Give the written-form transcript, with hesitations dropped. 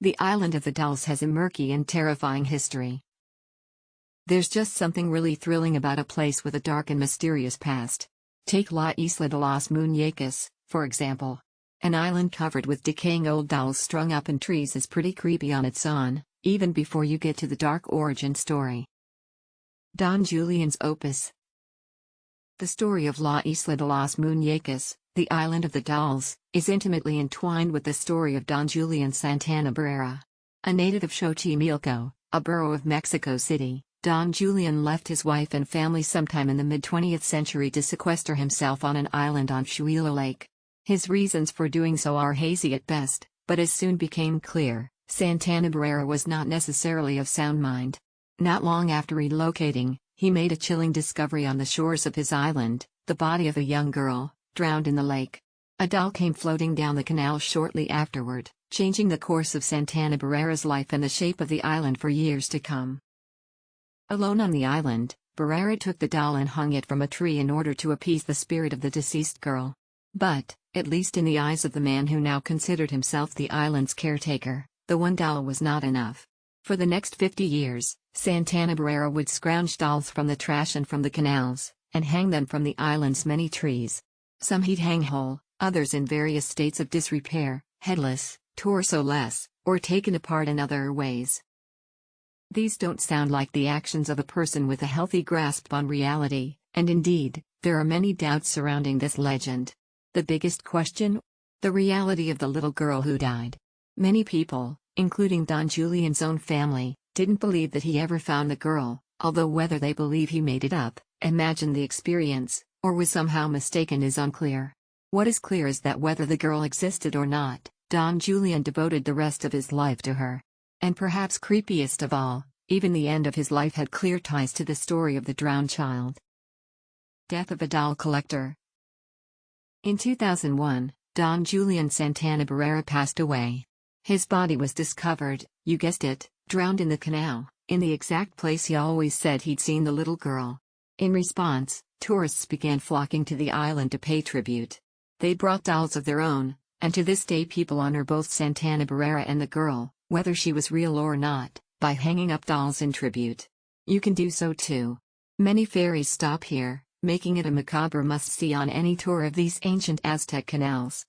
The island of the dolls has a murky and terrifying history. There's just something really thrilling about a place with a dark and mysterious past. Take La Isla de los Muñecos, for example. An island covered with decaying old dolls strung up in trees is pretty creepy on its own, even before you get to the dark origin story. Don Julian's opus. The story of La Isla de los Muñecos, the Island of the Dolls, is intimately entwined with the story of Don Julian Santana Barrera. A native of Xochimilco, a borough of Mexico City, Don Julian left his wife and family sometime in the mid-20th century to sequester himself on an island on Shuila Lake. His reasons for doing so are hazy at best, but as soon became clear, Santana Barrera was not necessarily of sound mind. Not long after relocating, he made a chilling discovery on the shores of his island: the body of a young girl, drowned in the lake. A doll came floating down the canal shortly afterward, changing the course of Santana Barrera's life and the shape of the island for years to come. Alone on the island, Barrera took the doll and hung it from a tree in order to appease the spirit of the deceased girl. But, at least in the eyes of the man who now considered himself the island's caretaker, the one doll was not enough. For the next 50 years, Santana Barrera would scrounge dolls from the trash and from the canals, and hang them from the island's many trees. Some he'd hang whole, others in various states of disrepair, headless, torso-less, or taken apart in other ways. These don't sound like the actions of a person with a healthy grasp on reality, and indeed, there are many doubts surrounding this legend. The biggest question? The reality of the little girl who died. Many people, including Don Julian's own family, didn't believe that he ever found the girl, although whether they believe he made it up, imagined the experience, or was somehow mistaken is unclear. What is clear is that whether the girl existed or not, Don Julian devoted the rest of his life to her. And perhaps creepiest of all, even the end of his life had clear ties to the story of the drowned child. Death of a doll collector. In 2001, Don Julian Santana Barrera passed away. His body was discovered, you guessed it, drowned in the canal, in the exact place he always said he'd seen the little girl. In response, tourists began flocking to the island to pay tribute. They brought dolls of their own, and to this day people honor both Santana Barrera and the girl, whether she was real or not, by hanging up dolls in tribute. You can do so too. Many ferries stop here, making it a macabre must-see on any tour of these ancient Aztec canals.